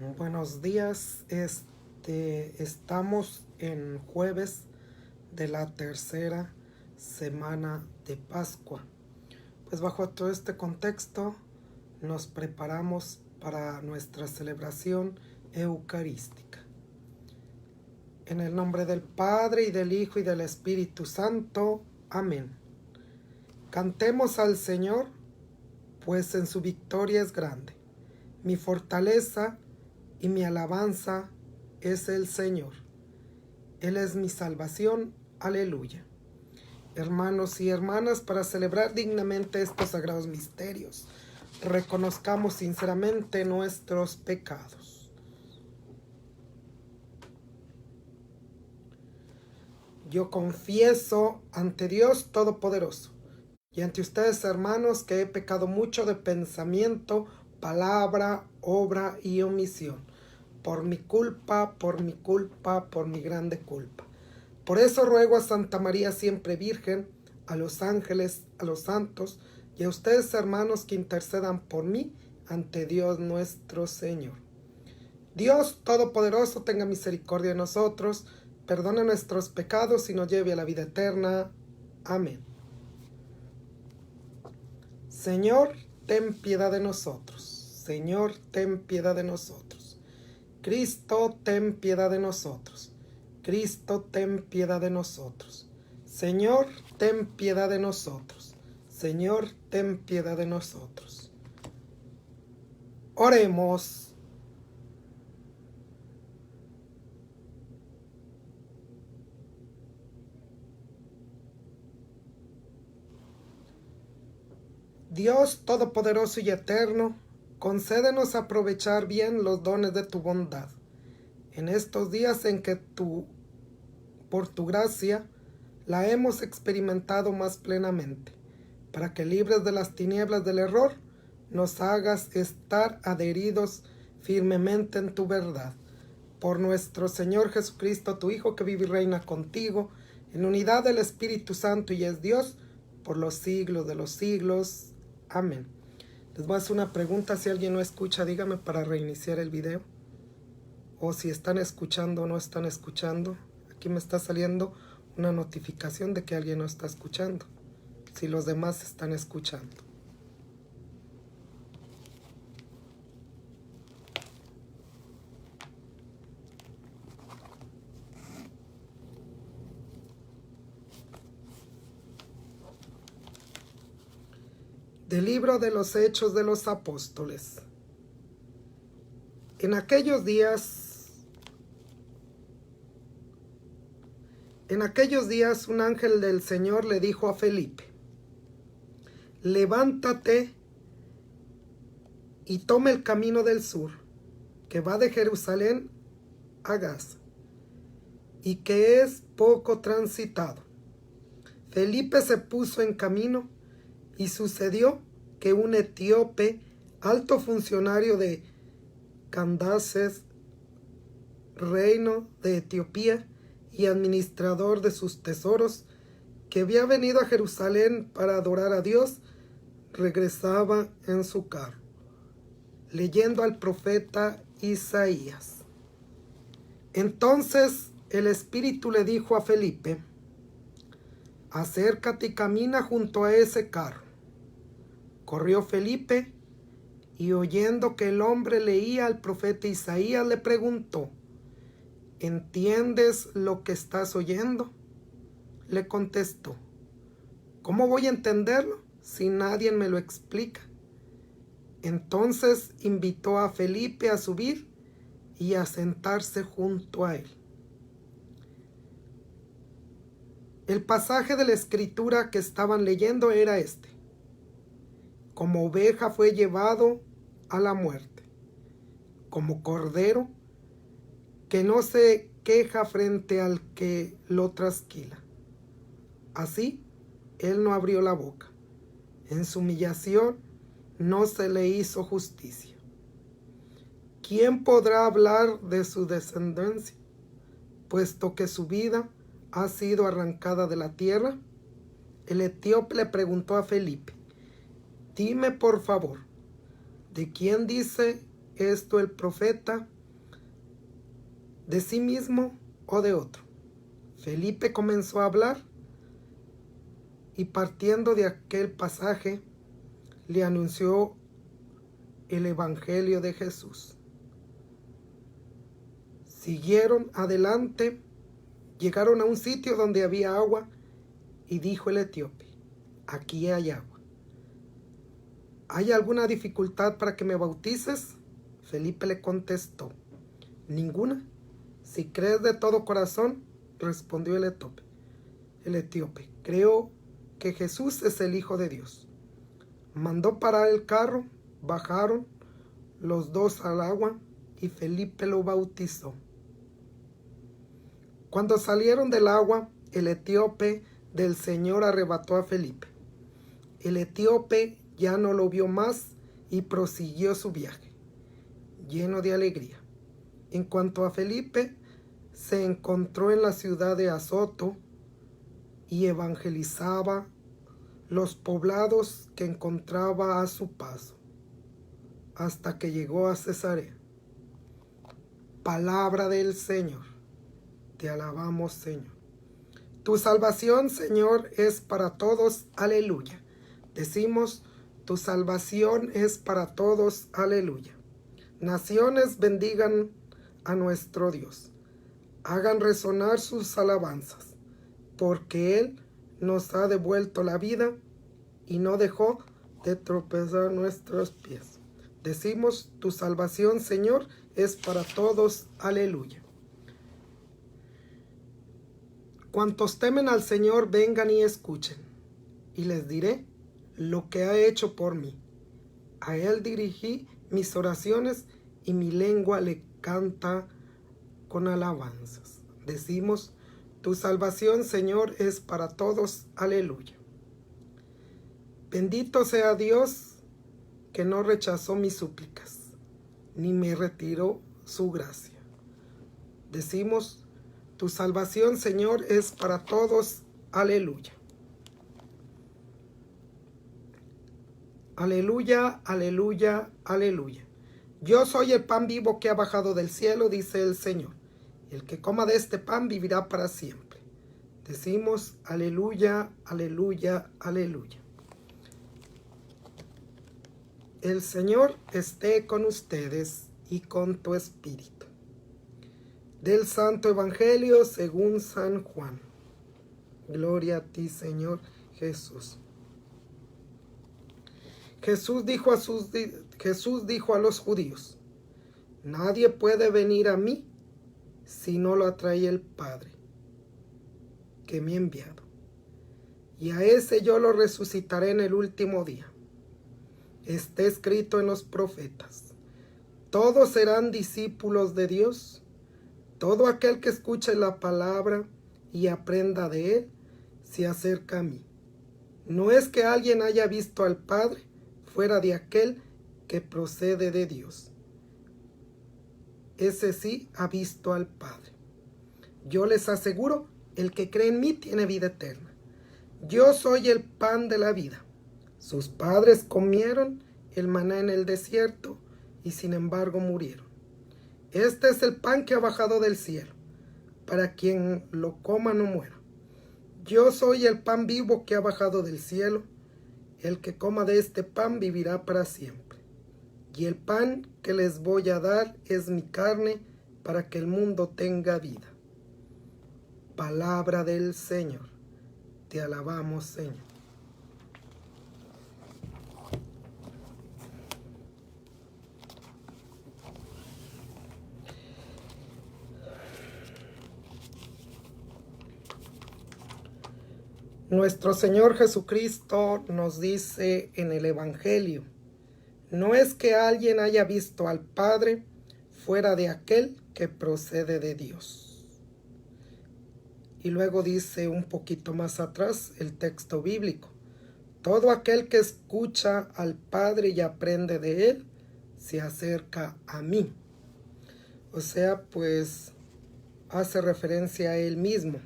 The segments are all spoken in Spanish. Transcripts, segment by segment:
Buenos días, estamos en jueves de la tercera semana de Pascua. Pues bajo todo este contexto nos preparamos para nuestra celebración eucarística. En el nombre del Padre, y del Hijo, y del Espíritu Santo. Amén. Cantemos al Señor, pues en su victoria es grande. Mi fortaleza y mi alabanza es el Señor. Él es mi salvación. Aleluya. Hermanos y hermanas, para celebrar dignamente estos sagrados misterios, reconozcamos sinceramente nuestros pecados. Yo confieso ante Dios Todopoderoso y ante ustedes, hermanos, que he pecado mucho de pensamiento, palabra, obra y omisión. Por mi culpa, por mi grande culpa. Por eso ruego a Santa María siempre Virgen, a los ángeles, a los santos y a ustedes, hermanos, que intercedan por mí ante Dios nuestro Señor. Dios Todopoderoso tenga misericordia de nosotros, perdone nuestros pecados y nos lleve a la vida eterna. Amén. Señor, ten piedad de nosotros. Señor, ten piedad de nosotros. Cristo, ten piedad de nosotros. Cristo, ten piedad de nosotros. Señor, ten piedad de nosotros. Señor, ten piedad de nosotros. Oremos. Dios Todopoderoso y Eterno, concédenos aprovechar bien los dones de tu bondad en estos días en que por tu gracia la hemos experimentado más plenamente, para que libres de las tinieblas del error, nos hagas estar adheridos firmemente en tu verdad. Por nuestro Señor Jesucristo, tu Hijo, que vive y reina contigo, en unidad del Espíritu Santo y es Dios, por los siglos de los siglos. Amén. Les voy a hacer una pregunta. Si alguien no escucha, dígame para reiniciar el video. O si están escuchando o no están escuchando. Aquí me está saliendo una notificación de que alguien no está escuchando. Si los demás están escuchando. Del libro de los Hechos de los Apóstoles. En aquellos días un ángel del Señor le dijo a Felipe: levántate y toma el camino del sur, que va de Jerusalén a Gaza, y que es poco transitado. Felipe se puso en camino, y sucedió que un etíope, alto funcionario de Candaces, reino de Etiopía, y administrador de sus tesoros, que había venido a Jerusalén para adorar a Dios, regresaba en su carro, leyendo al profeta Isaías. Entonces el Espíritu le dijo a Felipe: acércate y camina junto a ese carro. Corrió Felipe y, oyendo que el hombre leía al profeta Isaías, le preguntó: ¿entiendes lo que estás oyendo? Le contestó: ¿cómo voy a entenderlo si nadie me lo explica? Entonces invitó a Felipe a subir y a sentarse junto a él. El pasaje de la escritura que estaban leyendo era este: como oveja fue llevado a la muerte, como cordero que no se queja frente al que lo trasquila. Así, él no abrió la boca. En su humillación no se le hizo justicia. ¿Quién podrá hablar de su descendencia, puesto que su vida ha sido arrancada de la tierra? El etíope le preguntó a Felipe: dime por favor, ¿de quién dice esto el profeta? de sí mismo o de otro. Felipe comenzó a hablar y partiendo de aquel pasaje le anunció el Evangelio de Jesús. Siguieron adelante, llegaron a un sitio donde había agua y dijo el etíope: aquí hay agua. ¿Hay alguna dificultad para que me bautices? Felipe le contestó: ninguna. Si crees de todo corazón, respondió el etíope, creo que Jesús es el Hijo de Dios. Mandó parar el carro, bajaron los dos al agua y Felipe lo bautizó. Cuando salieron del agua, el etíope del Señor arrebató a Felipe. El etíope ya no lo vio más y prosiguió su viaje, lleno de alegría. En cuanto a Felipe, se encontró en la ciudad de Azoto y evangelizaba los poblados que encontraba a su paso, hasta que llegó a Cesarea. Palabra del Señor. Te alabamos, Señor. Tu salvación, Señor, es para todos. Aleluya. Decimos: tu salvación es para todos. Aleluya. Naciones bendigan a nuestro Dios. Hagan resonar sus alabanzas, porque Él nos ha devuelto la vida y no dejó de tropezar nuestros pies. Decimos: tu salvación, Señor, es para todos. Aleluya. Cuantos temen al Señor, vengan y escuchen, y les diré lo que ha hecho por mí. A Él dirigí mis oraciones y mi lengua le canta con alabanzas. Decimos: tu salvación, Señor, es para todos. Aleluya. Bendito sea Dios, que no rechazó mis súplicas, ni me retiró su gracia. Decimos: tu salvación, Señor, es para todos. Aleluya. Aleluya, aleluya, aleluya. Yo soy el pan vivo que ha bajado del cielo, dice el Señor. El que coma de este pan vivirá para siempre. Decimos: aleluya, aleluya, aleluya. El Señor esté con ustedes y con tu espíritu. Del Santo Evangelio según San Juan. Gloria a ti, Señor Jesús. Jesús dijo a los judíos: nadie puede venir a mí si no lo atrae el Padre que me ha enviado, y a ese yo lo resucitaré en el último día. Está escrito en los profetas: todos serán discípulos de Dios. Todo aquel que escuche la palabra y aprenda de él, se acerca a mí. No es que alguien haya visto al Padre fuera de aquel que procede de Dios. Ese sí ha visto al Padre. Yo les aseguro, el que cree en mí tiene vida eterna. Yo soy el pan de la vida. Sus padres comieron el maná en el desierto y sin embargo murieron. Este es el pan que ha bajado del cielo, para quien lo coma no muera. Yo soy el pan vivo que ha bajado del cielo. El que coma de este pan vivirá para siempre. Y el pan que les voy a dar es mi carne, para que el mundo tenga vida. Palabra del Señor. Te alabamos, Señor. Nuestro Señor Jesucristo nos dice en el Evangelio: no es que alguien haya visto al Padre fuera de aquel que procede de Dios. Y luego dice un poquito más atrás el texto bíblico: todo aquel que escucha al Padre y aprende de él, se acerca a mí. O sea, pues hace referencia a él mismo.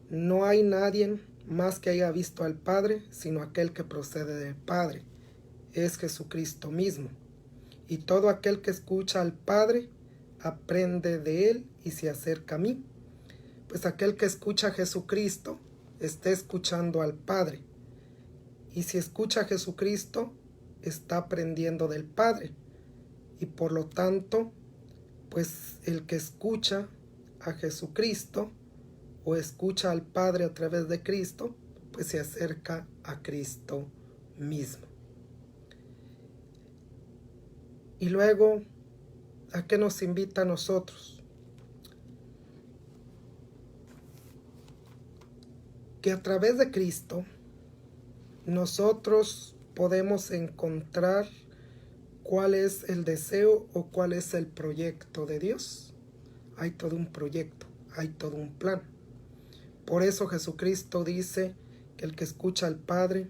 No hay nadie más que haya visto al Padre, sino aquel que procede del Padre. Es Jesucristo mismo. Y todo aquel que escucha al Padre, aprende de Él y se acerca a mí. Pues aquel que escucha a Jesucristo está escuchando al Padre. Y si escucha a Jesucristo, está aprendiendo del Padre. Y por lo tanto, pues el que escucha a Jesucristo o escucha al Padre a través de Cristo, pues se acerca a Cristo mismo. Y luego, ¿a qué nos invita a nosotros? Que a través de Cristo nosotros podemos encontrar cuál es el deseo o cuál es el proyecto de Dios. Hay todo un proyecto, hay todo un plan. Por eso Jesucristo dice que el que escucha al Padre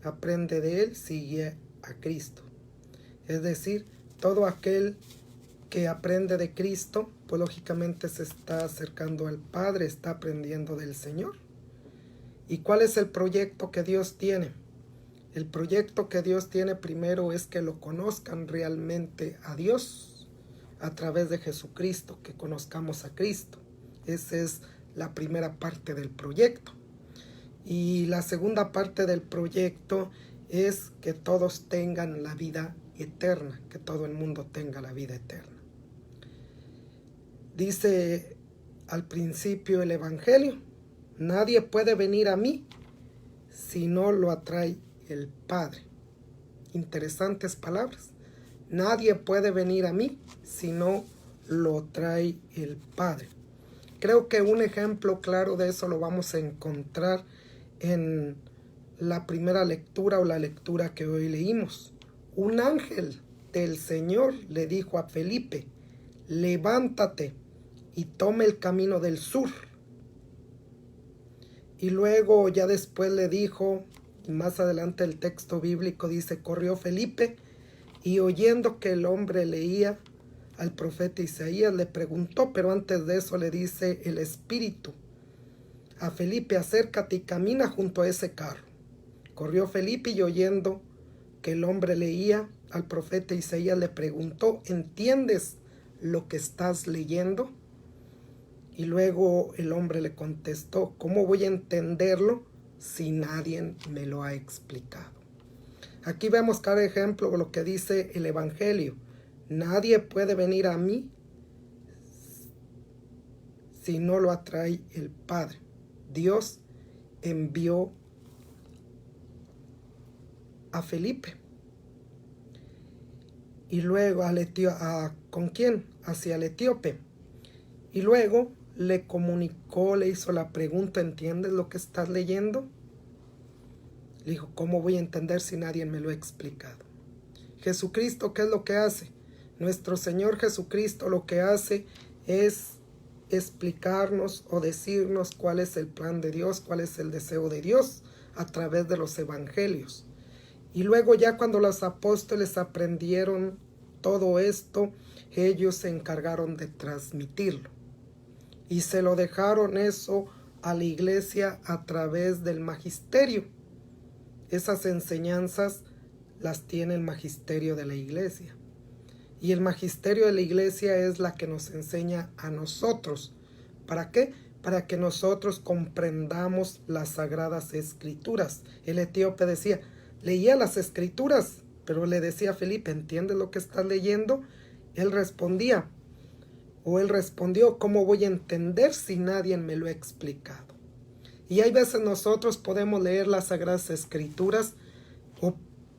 aprende de Él, sigue a Cristo. Es decir, todo aquel que aprende de Cristo, pues lógicamente se está acercando al Padre, está aprendiendo del Señor. ¿Y cuál es el proyecto que Dios tiene? El proyecto que Dios tiene primero es que lo conozcan realmente a Dios a través de Jesucristo, que conozcamos a Cristo. Esa es la primera parte del proyecto. Y la segunda parte del proyecto es que todos tengan la vida eterna, que todo el mundo tenga la vida eterna. Dice al principio el Evangelio: nadie puede venir a mí si no lo atrae el Padre. Interesantes palabras. Nadie puede venir a mí si no lo trae el Padre. Creo que un ejemplo claro de eso lo vamos a encontrar en la primera lectura o la lectura que hoy leímos. Un ángel del Señor le dijo a Felipe: levántate y tome el camino del sur. Y luego ya después le dijo, y más adelante el texto bíblico dice, corrió Felipe y oyendo que el hombre leía al profeta Isaías le preguntó, pero antes de eso le dice el Espíritu a Felipe: acércate y camina junto a ese carro. Corrió Felipe y oyendo que el hombre leía al profeta Isaías le preguntó: ¿entiendes lo que estás leyendo? Y luego el hombre le contestó: ¿cómo voy a entenderlo si nadie me lo ha explicado? Aquí vemos cada ejemplo de lo que dice el Evangelio. Nadie puede venir a mí si no lo atrae el Padre. Dios envió a Felipe. Y luego ¿con quién? Hacia el etíope. Y luego le comunicó, le hizo la pregunta: ¿entiendes lo que estás leyendo? Le dijo: ¿cómo voy a entender si nadie me lo ha explicado? Jesucristo, ¿qué es lo que hace? Nuestro Señor Jesucristo lo que hace es explicarnos o decirnos cuál es el plan de Dios, cuál es el deseo de Dios a través de los evangelios. Y luego ya cuando los apóstoles aprendieron todo esto, ellos se encargaron de transmitirlo. Y se lo dejaron eso a la iglesia a través del magisterio. Esas enseñanzas las tiene el magisterio de la iglesia. Y el magisterio de la iglesia es la que nos enseña a nosotros. ¿Para qué? Para que nosotros comprendamos las sagradas escrituras. El etíope decía, leía las escrituras, pero le decía a Felipe: ¿entiendes lo que estás leyendo? Él respondió: ¿cómo voy a entender si nadie me lo ha explicado? Y hay veces nosotros podemos leer las sagradas escrituras,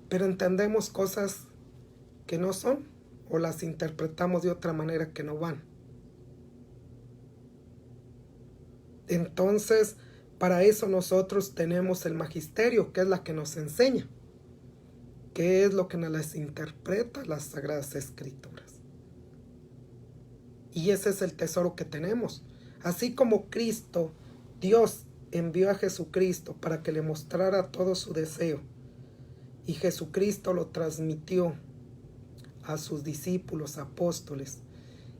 pero entendemos cosas que no son, o las interpretamos de otra manera que no van. Entonces, para eso nosotros tenemos el magisterio, que es la que nos enseña, qué es lo que nos las interpreta las sagradas escrituras. Y ese es el tesoro que tenemos. Así como Cristo, Dios envió a Jesucristo para que le mostrara todo su deseo, y Jesucristo lo transmitió a sus discípulos, apóstoles,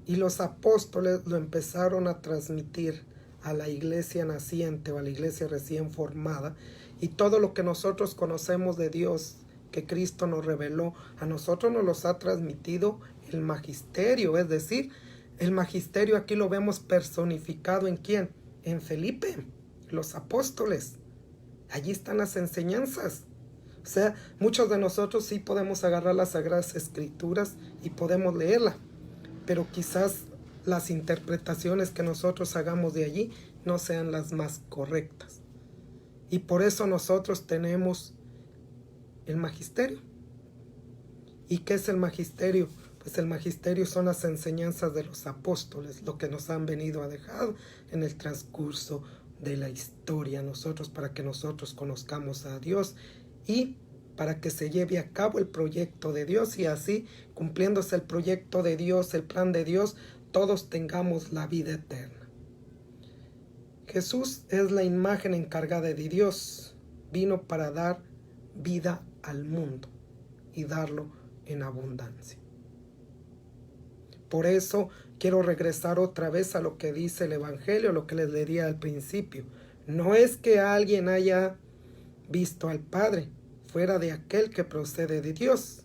y los apóstoles lo empezaron a transmitir a la iglesia naciente o a la iglesia recién formada, y todo lo que nosotros conocemos de Dios que Cristo nos reveló, a nosotros nos los ha transmitido el magisterio, es decir, El magisterio aquí lo vemos personificado ¿en quién? En Felipe, los apóstoles. Allí están las enseñanzas. O sea, muchos de nosotros sí podemos agarrar las Sagradas Escrituras y podemos leerla, pero quizás las interpretaciones que nosotros hagamos de allí no sean las más correctas. Y por eso nosotros tenemos el magisterio. ¿Y qué es el magisterio? Pues el magisterio son las enseñanzas de los apóstoles, lo que nos han venido a dejar en el transcurso de la historia nosotros, para que nosotros conozcamos a Dios y para que se lleve a cabo el proyecto de Dios, y así, cumpliéndose el proyecto de Dios, el plan de Dios, todos tengamos la vida eterna. Jesús es la imagen encargada de Dios. Vino para dar vida al mundo y darlo en abundancia. Por eso quiero regresar otra vez a lo que dice el Evangelio, lo que les leía al principio. No es que alguien haya visto al Padre fuera de aquel que procede de Dios.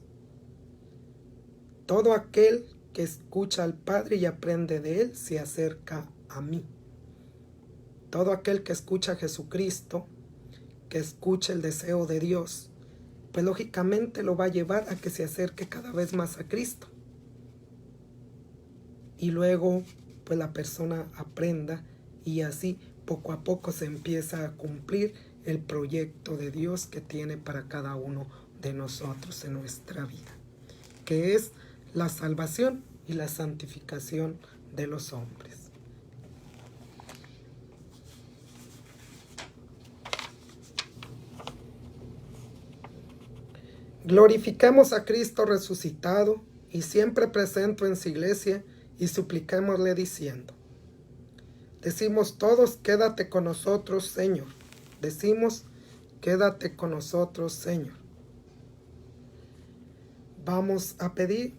Todo aquel que escucha al Padre y aprende de Él se acerca a mí. Todo aquel que escucha a Jesucristo, que escucha el deseo de Dios, pues lógicamente lo va a llevar a que se acerque cada vez más a Cristo. Y luego pues la persona aprenda, y así poco a poco se empieza a cumplir el proyecto de Dios que tiene para cada uno de nosotros en nuestra vida, que es la salvación y la santificación de los hombres. Glorifiquemos a Cristo resucitado y siempre presente en su iglesia, y supliquémosle diciendo. Decimos todos, quédate con nosotros, Señor. Decimos, quédate con nosotros, Señor. Vamos a pedir,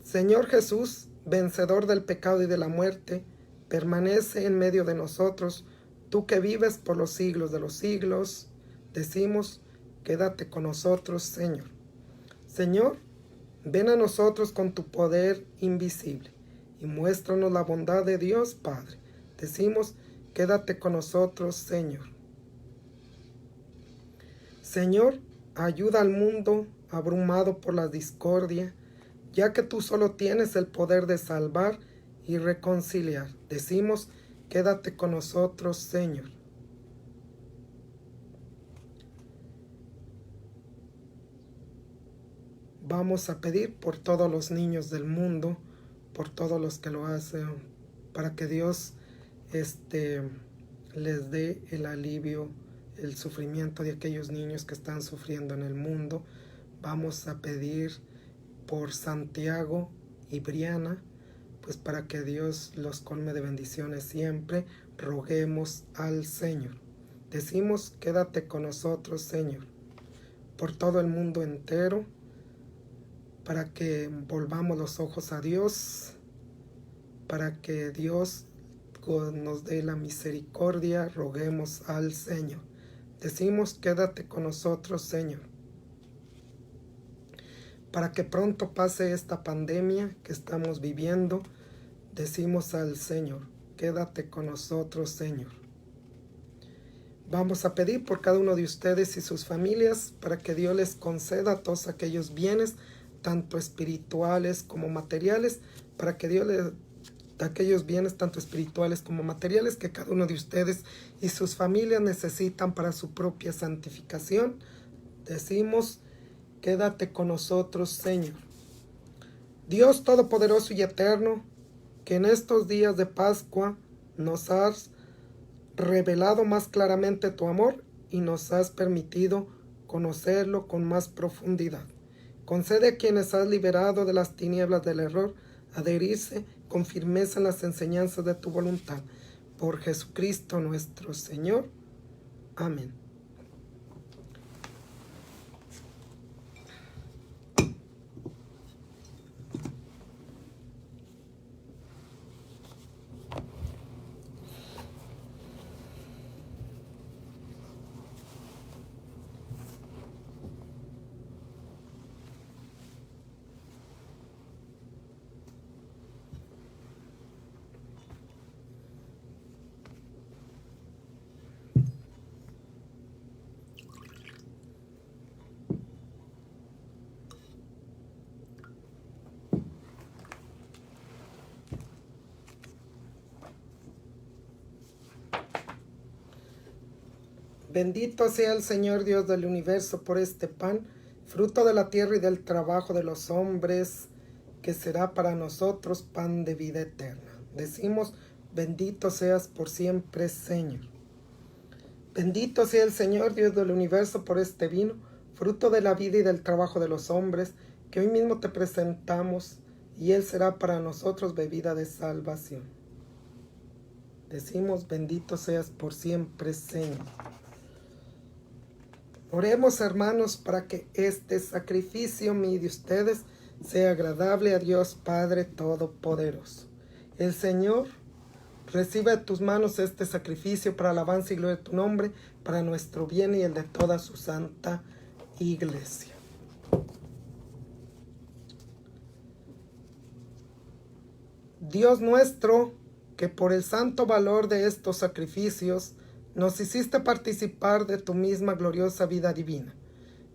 Señor Jesús, vencedor del pecado y de la muerte, permanece en medio de nosotros, tú que vives por los siglos de los siglos. Decimos, quédate con nosotros, Señor. Señor, ven a nosotros con tu poder invisible y muéstranos la bondad de Dios Padre. Decimos, quédate con nosotros, Señor. Señor, ayuda al mundo abrumado por la discordia, ya que tú solo tienes el poder de salvar y reconciliar. Decimos, quédate con nosotros, Señor. Vamos a pedir por todos los niños del mundo, por todos los que lo hacen, para que Dios les dé el alivio, el sufrimiento de aquellos niños que están sufriendo en el mundo. Vamos a pedir por Santiago y Briana, pues para que Dios los colme de bendiciones siempre. Roguemos al Señor. Decimos, quédate con nosotros, Señor. Por todo el mundo entero, para que volvamos los ojos a Dios, para que Dios nos dé la misericordia, roguemos al Señor. Decimos, quédate con nosotros, Señor. Para que pronto pase esta pandemia que estamos viviendo, decimos al Señor, quédate con nosotros, Señor. Vamos a pedir por cada uno de ustedes y sus familias, para que Dios les conceda todos aquellos bienes, tanto espirituales como materiales, para que Dios les aquellos bienes tanto espirituales como materiales que cada uno de ustedes y sus familias necesitan para su propia santificación. Decimos, quédate con nosotros, Señor. Dios Todopoderoso y Eterno, que en estos días de Pascua nos has revelado más claramente tu amor y nos has permitido conocerlo con más profundidad. Concede a quienes has liberado de las tinieblas del error adherirse con firmeza en las enseñanzas de tu voluntad. Por Jesucristo nuestro Señor. Amén. Bendito sea el Señor Dios del universo por este pan, fruto de la tierra y del trabajo de los hombres, que será para nosotros pan de vida eterna. Decimos, bendito seas por siempre, Señor. Bendito sea el Señor Dios del universo por este vino, fruto de la vida y del trabajo de los hombres, que hoy mismo te presentamos, y él será para nosotros bebida de salvación. Decimos, bendito seas por siempre, Señor. Oremos, hermanos, para que este sacrificio mío de ustedes sea agradable a Dios Padre Todopoderoso. El Señor reciba de tus manos este sacrificio para alabanza y gloria de tu nombre, para nuestro bien y el de toda su santa iglesia. Dios nuestro, que por el santo valor de estos sacrificios nos hiciste participar de tu misma gloriosa vida divina,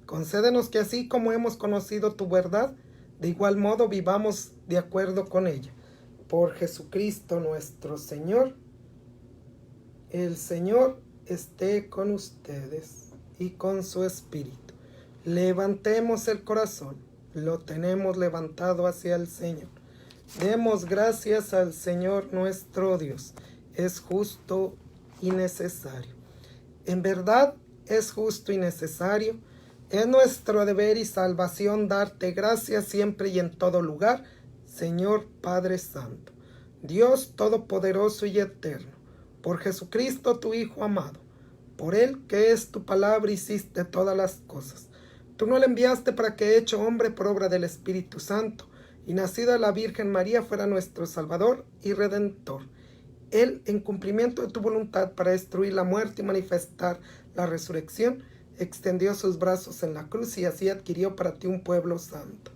concédenos que así como hemos conocido tu verdad, de igual modo vivamos de acuerdo con ella. Por Jesucristo nuestro Señor. El Señor esté con ustedes y con su espíritu. Levantemos el corazón, lo tenemos levantado hacia el Señor. Demos gracias al Señor nuestro Dios. Es justo y necesario. En verdad es justo y necesario. Es nuestro deber y salvación darte gracias siempre y en todo lugar, Señor Padre Santo, Dios Todopoderoso y Eterno, por Jesucristo tu Hijo amado. Por Él, que es tu palabra, hiciste todas las cosas. Tú no le enviaste para que, hecho hombre por obra del Espíritu Santo, y nacida la Virgen María, fuera nuestro Salvador y Redentor. Él, en cumplimiento de tu voluntad para destruir la muerte y manifestar la resurrección, extendió sus brazos en la cruz y así adquirió para ti un pueblo santo.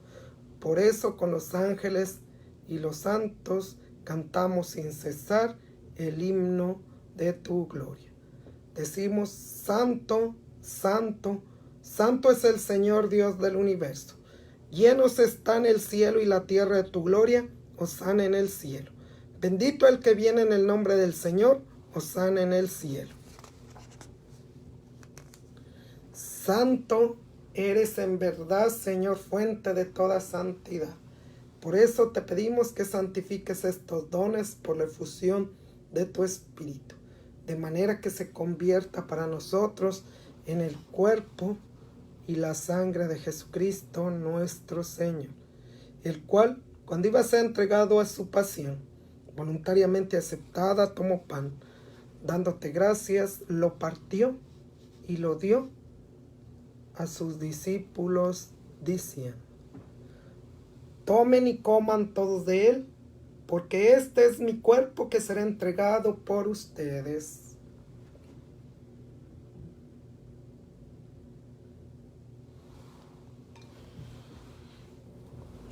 Por eso con los ángeles y los santos cantamos sin cesar el himno de tu gloria. Decimos, Santo, Santo, Santo es el Señor Dios del universo. Llenos están el cielo y la tierra de tu gloria, hosana en el cielo. Bendito el que viene en el nombre del Señor, hosana en el cielo. Santo eres en verdad, Señor, fuente de toda santidad. Por eso te pedimos que santifiques estos dones por la efusión de tu Espíritu, de manera que se convierta para nosotros en el cuerpo y la sangre de Jesucristo nuestro Señor, el cual, cuando iba a ser entregado a su pasión, voluntariamente aceptada, tomó pan, dándote gracias, lo partió y lo dio a sus discípulos, diciendo, tomen y coman todos de él, porque este es mi cuerpo que será entregado por ustedes.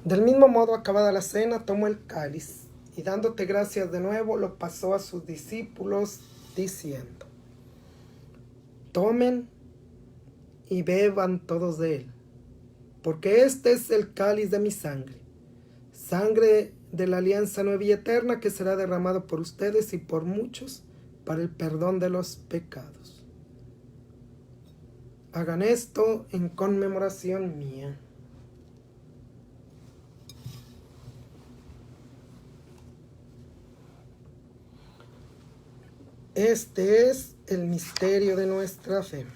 Del mismo modo, acabada la cena, tomó el cáliz, y dándote gracias de nuevo, lo pasó a sus discípulos, diciendo, tomen y beban todos de él, porque este es el cáliz de mi sangre, sangre de la alianza nueva y eterna, que será derramado por ustedes y por muchos para el perdón de los pecados. Hagan esto en conmemoración mía. Este es el misterio de nuestra fe.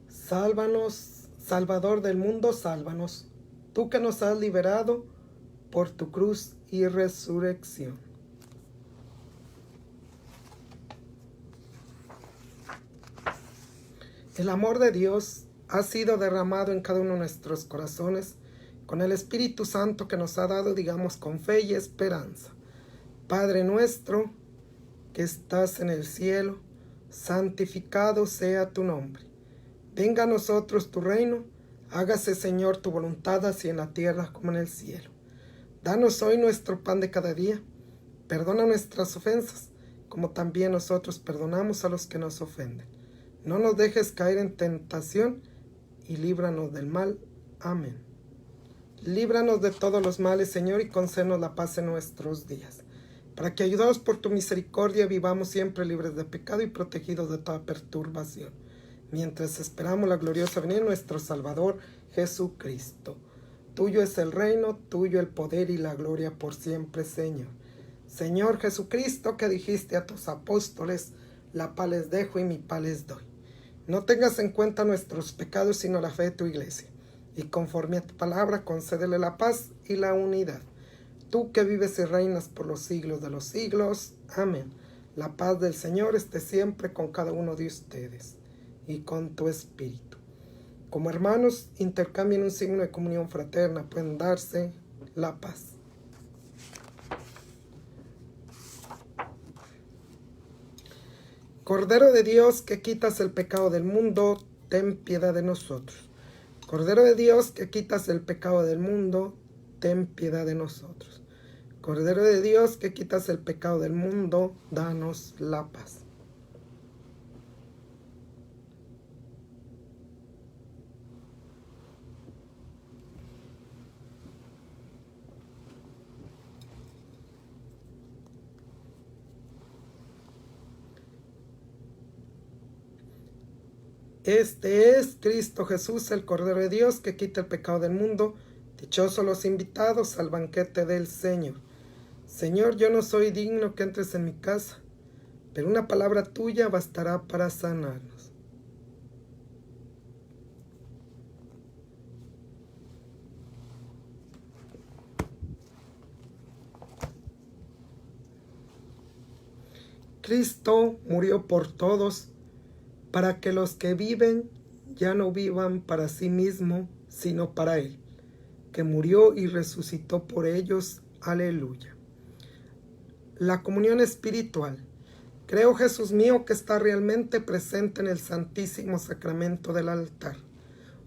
Sálvanos, Salvador del mundo, sálvanos, tú que nos has liberado por tu cruz y resurrección. El amor de Dios ha sido derramado en cada uno de nuestros corazones con el Espíritu Santo que nos ha dado, digamos, con fe y esperanza. Padre nuestro que estás en el cielo, santificado sea tu nombre. Venga a nosotros tu reino, hágase, Señor, tu voluntad, así en la tierra como en el cielo. Danos hoy nuestro pan de cada día. Perdona nuestras ofensas, como también nosotros perdonamos a los que nos ofenden. No nos dejes caer en tentación y líbranos del mal. Amén. Líbranos de todos los males, Señor, y concédenos la paz en nuestros días, para que, ayudados por tu misericordia, vivamos siempre libres de pecado y protegidos de toda perturbación, mientras esperamos la gloriosa venida de nuestro Salvador Jesucristo. Tuyo es el reino, tuyo el poder y la gloria por siempre, Señor. Señor Jesucristo, que dijiste a tus apóstoles, la paz les dejo y mi paz les doy. No tengas en cuenta nuestros pecados, sino la fe de tu iglesia. Y conforme a tu palabra, concédele la paz y la unidad. Tú que vives y reinas por los siglos de los siglos. Amén. La paz del Señor esté siempre con cada uno de ustedes y con tu espíritu. Como hermanos, intercambien un signo de comunión fraterna. Pueden darse la paz. Cordero de Dios, que quitas el pecado del mundo, ten piedad de nosotros. Cordero de Dios, que quitas el pecado del mundo, ten piedad de nosotros. Cordero de Dios, que quitas el pecado del mundo, danos la paz. Este es Cristo Jesús, el Cordero de Dios, que quita el pecado del mundo. Dichosos los invitados al banquete del Señor. Señor, yo no soy digno que entres en mi casa, pero una palabra tuya bastará para sanarnos. Cristo murió por todos, para que los que viven ya no vivan para sí mismo, sino para Él, que murió y resucitó por ellos. Aleluya. La comunión espiritual. Creo, Jesús mío, que está realmente presente en el Santísimo Sacramento del altar.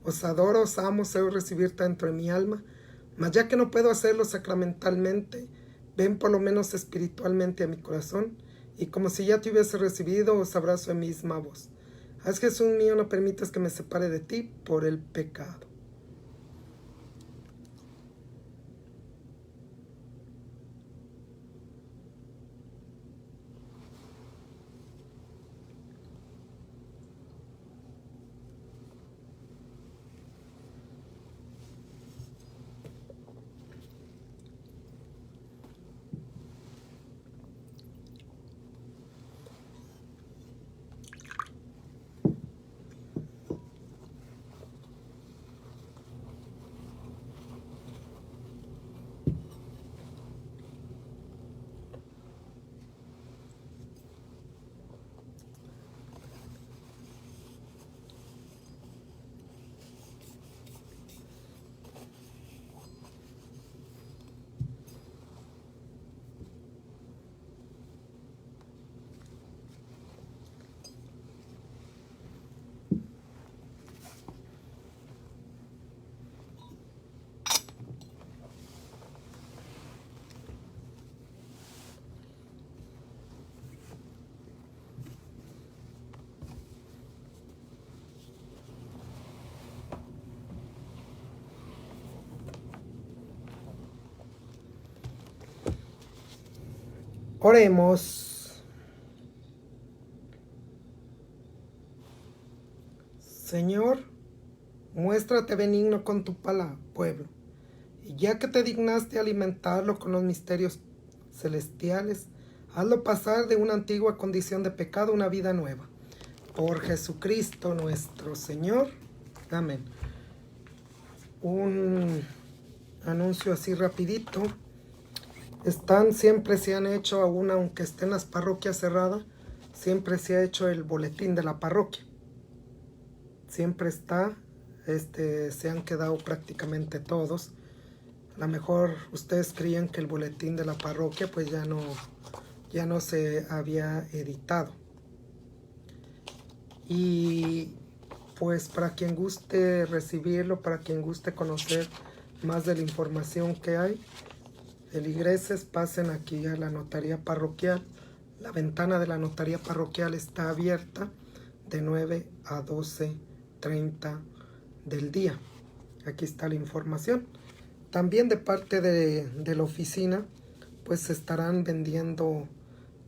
Os adoro, os amo, deseo recibirte dentro de mi alma, mas ya que no puedo hacerlo sacramentalmente, ven por lo menos espiritualmente a mi corazón, y como si ya te hubiese recibido, os abrazo en misma voz. Haz, Jesús mío, no permitas que me separe de ti por el pecado. Oremos. Señor, muéstrate benigno con tu pueblo, y ya que te dignaste alimentarlo con los misterios celestiales, hazlo pasar de una antigua condición de pecado a una vida nueva. Por Jesucristo nuestro Señor. Amén. Un anuncio así rapidito. Siempre se han hecho, aún aunque estén las parroquias cerradas, siempre se ha hecho el boletín de la parroquia. Siempre está, se han quedado prácticamente todos. A lo mejor ustedes creían que el boletín de la parroquia pues ya no se había editado. Y pues para quien guste recibirlo, para quien guste conocer más de la información que hay, feligreses, pasen aquí a la notaría parroquial. La ventana de la notaría parroquial está abierta de 9 a 12:30 del día. Aquí está la información. También de parte de la oficina, pues se estarán vendiendo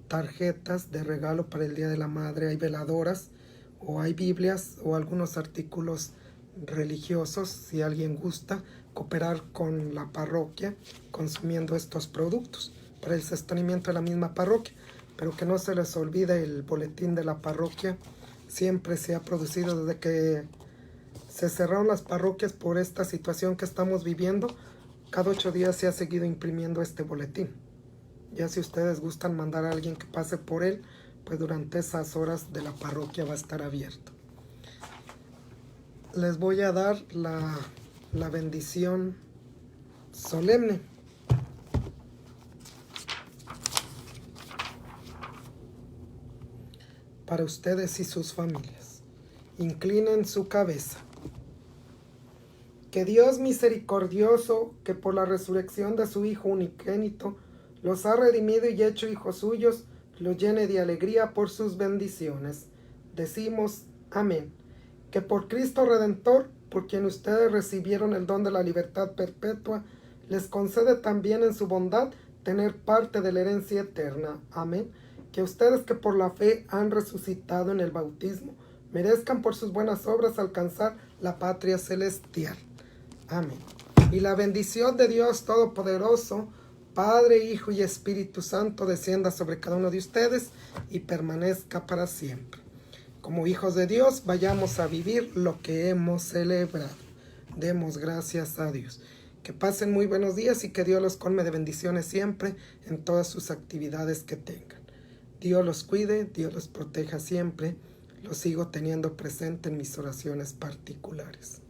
tarjetas de regalo para el Día de la Madre. Hay veladoras o hay Biblias o algunos artículos religiosos, si alguien gusta cooperar con la parroquia consumiendo estos productos para el sostenimiento de la misma parroquia. Pero que no se les olvide el boletín de la parroquia. Siempre se ha producido desde que se cerraron las parroquias por esta situación que estamos viviendo. Cada 8 días se ha seguido imprimiendo este boletín. Ya si ustedes gustan mandar a alguien que pase por él, pues durante esas horas de la parroquia va a estar abierto. Les voy a dar la bendición solemne. Para ustedes y sus familias. Inclinen su cabeza. Que Dios misericordioso, que por la resurrección de su Hijo unigénito, los ha redimido y hecho hijos suyos, los llene de alegría por sus bendiciones. Decimos amén. Que por Cristo Redentor, por quien ustedes recibieron el don de la libertad perpetua, les concede también en su bondad tener parte de la herencia eterna. Amén. Que ustedes que por la fe han resucitado en el bautismo, merezcan por sus buenas obras alcanzar la patria celestial. Amén. Y la bendición de Dios Todopoderoso, Padre, Hijo y Espíritu Santo, descienda sobre cada uno de ustedes y permanezca para siempre. Como hijos de Dios, vayamos a vivir lo que hemos celebrado. Demos gracias a Dios. Que pasen muy buenos días y que Dios los colme de bendiciones siempre en todas sus actividades que tengan. Dios los cuide, Dios los proteja siempre. Los sigo teniendo presente en mis oraciones particulares.